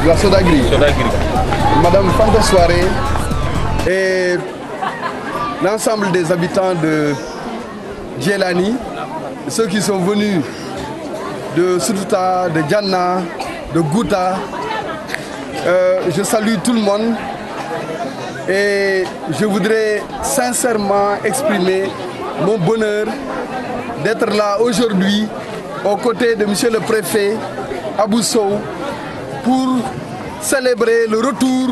la Sodagri. Madame Fanta Soirée et l'ensemble des habitants de Djelani, ceux qui sont venus de Soutouta, de Djana, de Gouta. Je salue tout le monde et je voudrais sincèrement exprimer mon bonheur d'être là aujourd'hui aux côtés de monsieur le préfet Abou Sow pour célébrer le retour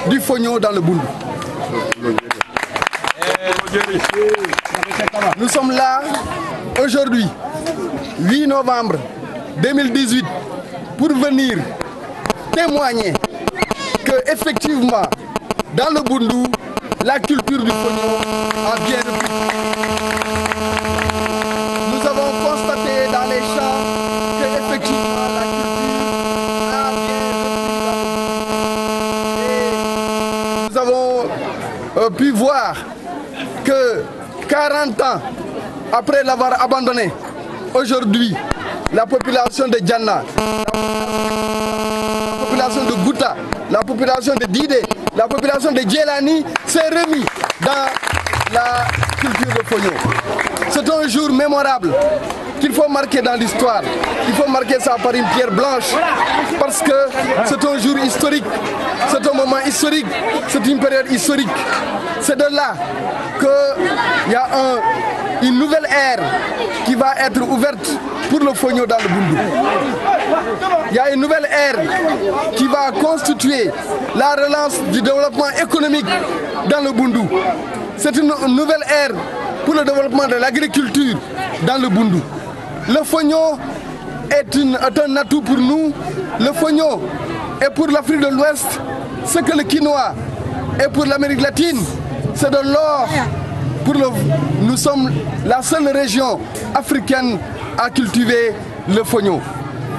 du Fogno dans le Boundou. Nous sommes là aujourd'hui, 8 novembre 2018, pour venir témoigner que effectivement dans le Boundou, la culture du Fogno a bien repris. Nous avons constaté dans les champs que effectivement la culture a bien repris. Et nous avons pu voir que 40 ans après l'avoir abandonné, aujourd'hui, la population de Djana, la population de Gouta, la population de Didé, la population de Djelani s'est remis dans la culture de Fogno. C'est un jour mémorable qu'il faut marquer dans l'histoire. Il faut marquer ça par une pierre blanche parce que c'est un jour historique, c'est un moment historique, c'est une période historique. C'est de là qu'il y a une nouvelle ère qui va être ouverte pour le Fogno dans le Boundou. Il y a une nouvelle ère qui va constituer la relance du développement économique dans le Boundou. C'est une nouvelle ère pour le développement de l'agriculture dans le Boundou. Le Fogno est un atout pour nous. Le Fogno est pour l'Afrique de l'Ouest ce que le quinoa est pour l'Amérique latine. C'est de l'or. Nous sommes la seule région africaine à cultiver le Fogno.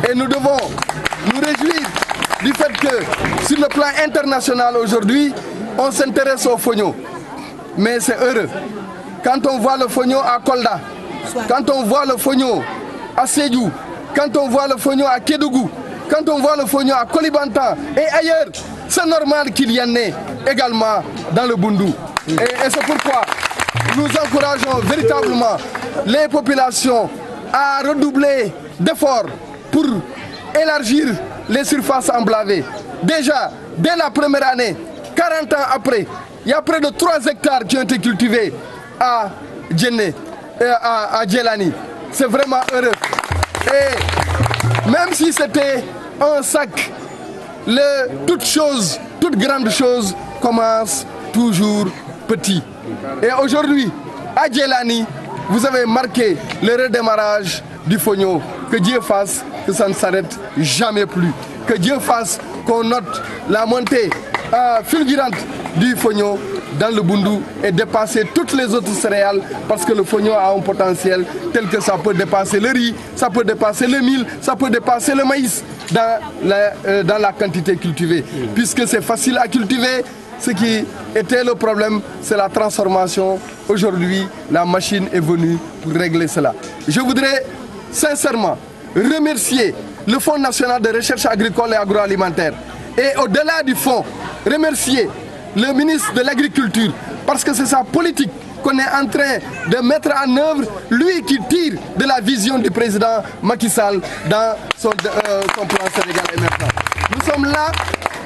Et nous devons nous réjouir du fait que sur le plan international aujourd'hui, on s'intéresse au Fogno. Mais c'est heureux. Quand on voit le Fogno à Kolda, quand on voit le Fogno à Sédhiou, quand on voit le Fogno à Kédougou, quand on voit le Fogno à Koulibantang et ailleurs, c'est normal qu'il y en ait également dans le Boundou. Et c'est pourquoi nous encourageons véritablement les populations à redoubler d'efforts pour élargir les surfaces emblavées. Déjà, dès la première année, 40 ans après, il y a près de 3 hectares qui ont été cultivés à Djelani. C'est vraiment heureux. Et même si c'était un sac, toute grande chose commence toujours petit. Et aujourd'hui, à Djelani, vous avez marqué le redémarrage du Fogno. Que Dieu fasse que ça ne s'arrête jamais plus. Que Dieu fasse qu'on note la montée fulgurante du Fogno dans le Boundou et dépasser toutes les autres céréales parce que le Fogno a un potentiel tel que ça peut dépasser le riz, ça peut dépasser le mil, ça peut dépasser le maïs dans la quantité cultivée. Puisque c'est facile à cultiver, ce qui était le problème, c'est la transformation. Aujourd'hui, la machine est venue pour régler cela. Je voudrais sincèrement remercier le Fonds national de recherche agricole et agroalimentaire. Et au-delà du fonds, remercier le ministre de l'Agriculture parce que c'est sa politique qu'on est en train de mettre en œuvre, lui qui tire de la vision du président Macky Sall dans son plan Sénégal émergent. Nous sommes là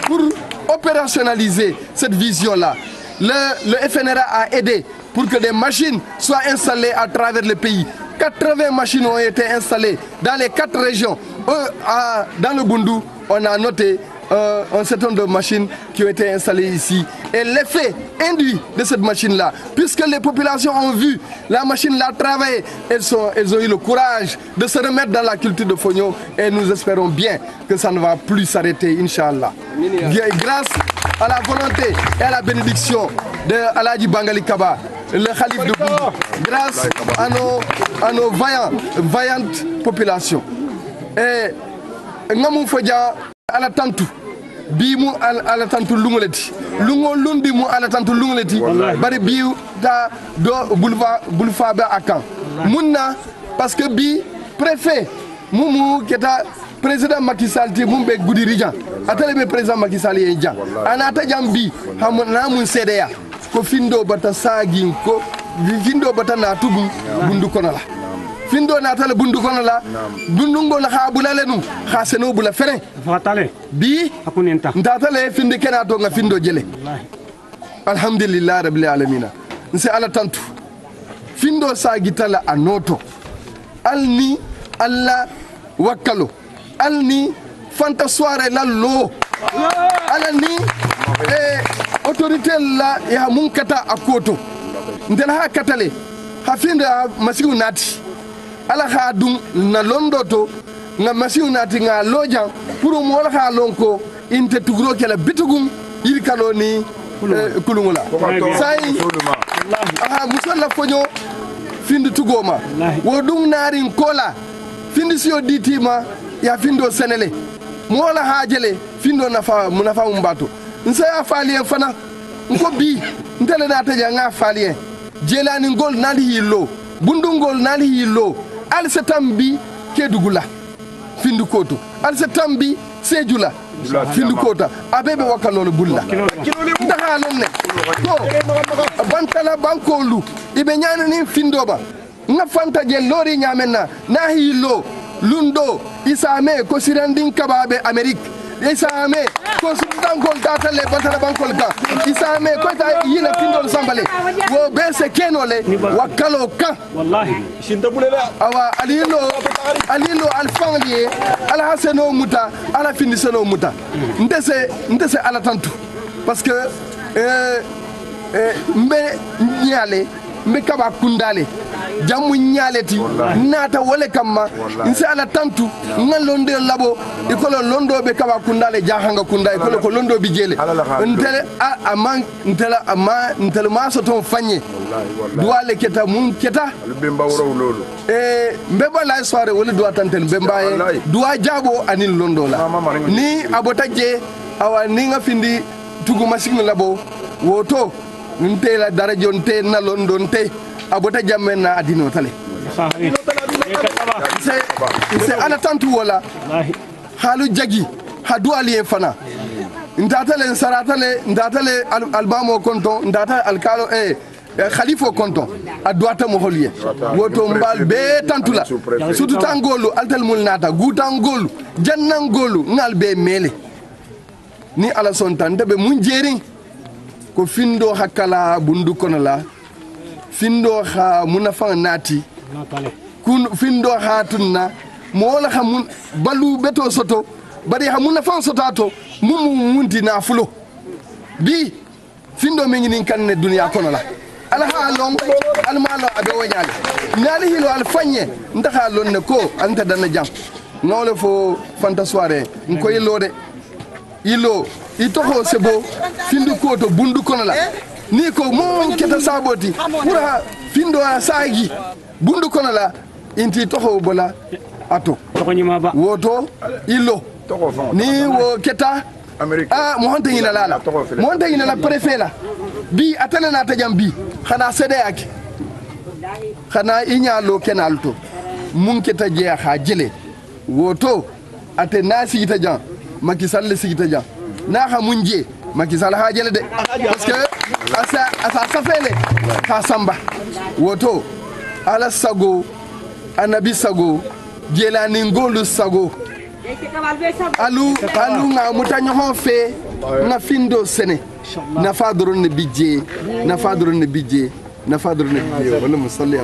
pour opérationnaliser cette vision-là. Le FNRA a aidé pour que des machines soient installées à travers le pays. 80 machines ont été installées dans les 4 régions. Dans le Boundou, on a noté un certain nombre de machines qui ont été installées ici. Et l'effet induit de cette machine-là, puisque les populations ont vu la machine-là travailler, elles ont eu le courage de se remettre dans la culture de Fogno et nous espérons bien que ça ne va plus s'arrêter, Inch'Allah. Grâce à la volonté et à la bénédiction de Aladji Bangali Kaba, le Khalif de Boundou, grâce à nos vaillantes populations. Et Ngamou Fodja à la tantou. Bimu ala tantu lungoleti lungo lundi mu ala tantu lungoleti bari biu da do bulfa ba akan munna parce que bi préfet mumu keta président Macky Sall ti mum be Goudiri jan atale be président Macky Sall ye jan anata jambi hamna mun sedeya ko findo bata sagin ko findo bata na tugu bundu kono la findo na tale bundu kono la bundu ngol ha bulale num ha seno bula fere fatale bi akunenta ndatale finde kena to nga findo jele alhamdulillah rabbil alamin nse ala tantu findo sagitala anoto alni alla wakalo alni fanta soirée la lo alani autorité la ya munkata akoto ndela ha katale ha finda masiu nati ala ha dum na londo to nga masiu nati nga lojan pour mo la ha lonko inte tugro kala bitugum yiri kaloni kulungula sai aha musalla fonyo findu tugoma wo dum narin kola findu sio ditima ya findo senele mola hajele findo nafa munafa umbato nsa ya falien fana nko bi ntele na taja nga falien jelani ngol nali hilo bundu ngol nali hilo al setambi kedugula findu koto al setambi sejula findu kota abebe wakalolo bulla ndaha nonne to bantala bankolu ibe nyana ni findoba nga fanta je lori nyamenna na hilo lundo isame ko sirandin kababe Amerique isame ko sudankol tatale bantala bankol ka isame ko ta yina pindol sambale wo bese kenole wakalo ka wallahi shinta bulela awa alilo alfanlie ala haseno muta ala finiseno muta ndese ala tantu parce que mbe kaba kundale jamu nyaleti nata wole kamma inse ala tantu ngal londe labo ikolo londo be kaba kundale jahanga kunda ikolo ko londo bi jele ntele ntele ma so ton fanye duale keta mun keta bemba woro lolu mbeba la soirée wala duwa tantel bemba e duwa jabo anil londo la ni abota je awa ni nga findi tugu machine labo woto nte la darajo nte na londo nte abota jamen na adino tale c'est ala tantu wala halu jagi hadu ali fana ndatale saratale ndatale albamo konton ndata alkalo khalifo konton adwata mo holiye woto mbal be tantula sutu tangolu altal mul nata gutangolu jannangolu ngal be mele ni ala son tante be mun jeri ko findo hakala bundu kono la findo ha munafa nati kun findo ha tunna mola ha mun balu beto soto bari ha munafa sotato mum munti na fulo bi findo mengini kanne dunya kono la ala ha long al malo abe wonyale nali hilo al fanye ndaka lonne ko anta dana jam ngole fo fanta soirée nko yilode ilo itoko sebo findu koto bundu kono la ni ko mon keta saboti pura findo asagi bundu kono la inti toho bola ato to nyima ba woto ilo ni wo keta mo honta ina lala mo honta ina la préfet la bi atana na tajam bi xana sede ak xana inyalo kenalto mun keta je ha jele woto ate nasi itajan Macky Sall sigi itajan na ha munje Macky Sall ha jele de parce que asa safele ha samba woto ala sago anabi sago jelani ngolu sago alu nga mutanyo ho fe na findo sene na fadron ne bidje wala musalli